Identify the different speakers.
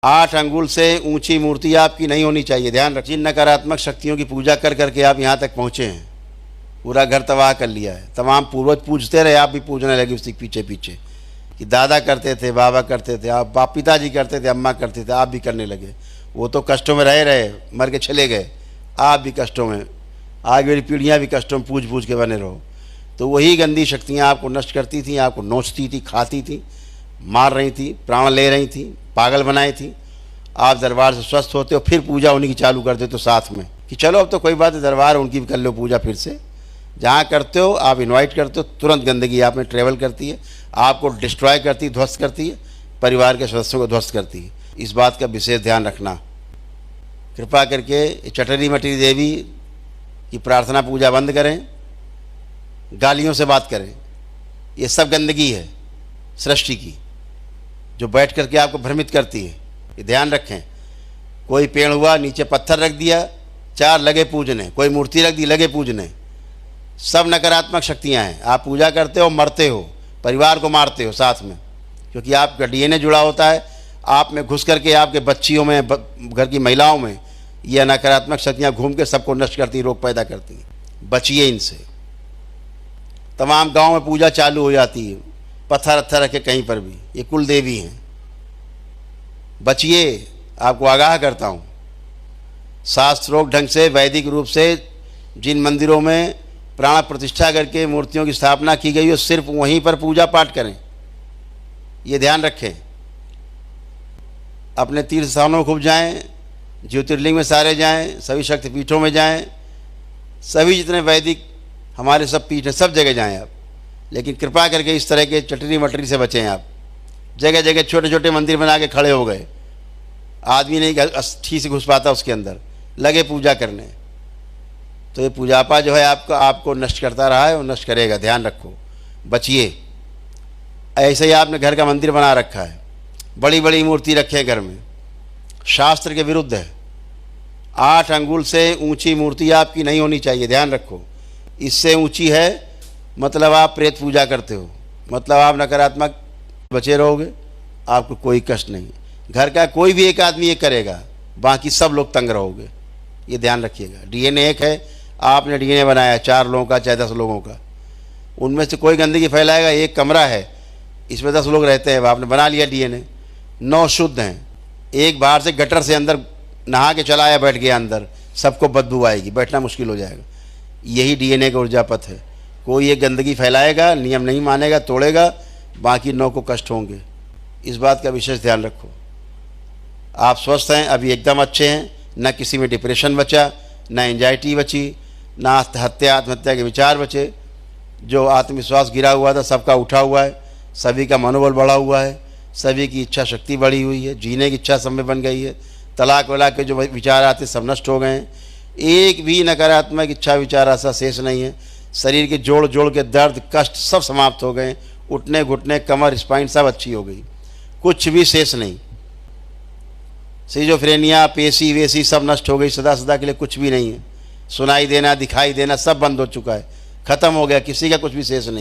Speaker 1: 8 अंगुल से ऊंची मूर्ति आपकी नहीं होनी चाहिए। ध्यान रखिए, जिन नकारात्मक शक्तियों की पूजा कर करके आप यहाँ तक पहुँचे हैं, पूरा घर तबाह कर लिया है। तमाम पूर्वज पूजते रहे, आप भी पूजने लगे उसके पीछे पीछे कि दादा करते थे, बाबा करते थे, आप बाप पिताजी करते थे, अम्मा करते थे, आप भी करने लगे। वो तो कष्टों में रहे मर के चले गए, आप भी कष्टों में, आगे वाली पीढ़ियाँ भी कष्टों में पूज के बने रहो। तो वही गंदी शक्तियाँ आपको नष्ट करती थी, आपको नोचती थी, खाती थी, मार रही थी, प्राण ले रही थी, पागल बनाई थी। आप दरबार से स्वस्थ होते हो, फिर पूजा उन्हीं की चालू कर देते हो साथ में कि चलो अब तो कोई बात है, दरबार उनकी भी कर लो पूजा फिर से। जहाँ करते हो आप इनवाइट करते हो, तुरंत गंदगी आप में ट्रेवल करती है, आपको डिस्ट्रॉय करती है, ध्वस्त करती है, परिवार के सदस्यों को ध्वस्त करती है। इस बात का विशेष ध्यान रखना। कृपा करके चटरी मटरी देवी की प्रार्थना पूजा बंद करें, गालियों से बात करें। ये सब गंदगी है सृष्टि की जो बैठ करके आपको भ्रमित करती है। ये ध्यान रखें। कोई पेड़ हुआ, नीचे पत्थर रख दिया, 4 लगे पूजने, कोई मूर्ति रख दी, लगे पूजने। सब नकारात्मक शक्तियां हैं। आप पूजा करते हो, मरते हो, परिवार को मारते हो साथ में, क्योंकि आपका डीएनए जुड़ा होता है। आप में घुस करके आपके बच्चियों में, घर की महिलाओं में ये नकारात्मक शक्तियां घूम के सबको नष्ट करती, रोग पैदा करती हैं। बचिए इनसे। तमाम गाँव में पूजा चालू हो जाती है, पत्थर अत्थर रखे कहीं पर भी, ये कुल देवी हैं। बचिए, आपको आगाह करता हूँ। शास्त्रोक्त ढंग से, वैदिक रूप से जिन मंदिरों में प्राण प्रतिष्ठा करके मूर्तियों की स्थापना की गई हो, सिर्फ वहीं पर पूजा पाठ करें। ये ध्यान रखें। अपने तीर्थ स्थानों में खूब जाएं, ज्योतिर्लिंग में सारे जाएं, सभी शक्तिपीठों में जाएं, सभी जितने वैदिक हमारे सब पीठ हैं, सब जगह जाएं आप। लेकिन कृपा करके इस तरह के चटरी मटरी से बचें आप। जगह जगह छोटे छोटे मंदिर बना के खड़े हो गए, आदमी नहीं ठीक से घुस पाता उसके अंदर, लगे पूजा करने। तो ये पूजापा जो है आपको नष्ट करता रहा है और नष्ट करेगा। ध्यान रखो, बचिए। ऐसे ही आपने घर का मंदिर बना रखा है, बड़ी बड़ी मूर्ति रखे घर में, शास्त्र के विरुद्ध है। 8 अंगुल से ऊंची मूर्ति आपकी नहीं होनी चाहिए। ध्यान रखो, इससे ऊंची है मतलब आप प्रेत पूजा करते हो, मतलब आप नकारात्मक बचे रहोगे, आपको कोई कष्ट नहीं। घर का कोई भी एक आदमी ये करेगा, बाकी सब लोग तंग रहोगे। ये ध्यान रखिएगा। डीएनए एक है, आपने डीएनए बनाया 4 लोगों का, चाहे 10 लोगों का, उनमें से कोई गंदगी फैलाएगा। एक कमरा है, इसमें 10 लोग रहते हैं, आपने बना लिया डीएनए। 9 शुद्ध हैं, एक बाहर से गटर से अंदर नहा के चला आया, बैठ गया अंदर, सबको बदबू आएगी, बैठना मुश्किल हो जाएगा। यही डीएनए का ऊर्जा पथ है। कोई एक गंदगी फैलाएगा, नियम नहीं मानेगा, तोड़ेगा, बाकी 9 को कष्ट होंगे। इस बात का विशेष ध्यान रखो। आप स्वस्थ हैं, अभी एकदम अच्छे हैं, न किसी में डिप्रेशन बचा, न एंजाइटी बची, न आत्महत्या के विचार बचे। जो आत्मविश्वास गिरा हुआ था सबका उठा हुआ है, सभी का मनोबल बढ़ा हुआ है, सभी की इच्छा शक्ति बढ़ी हुई है, जीने की इच्छा सब में बन गई है। तलाक वलाक के जो विचार आते सब नष्ट हो गए हैं। एक भी नकारात्मक इच्छा विचार ऐसा शेष नहीं है। शरीर के जोड़ जोड़ के दर्द कष्ट सब समाप्त हो गए। उठने घुटने कमर स्पाइन सब अच्छी हो गई, कुछ भी शेष नहीं। सिजोफ्रेनिया पेशी वेशी सब नष्ट हो गई, सदा सदा के लिए कुछ भी नहीं है। सुनाई देना दिखाई देना सब बंद हो चुका है, खत्म हो गया, किसी का कुछ भी शेष नहीं।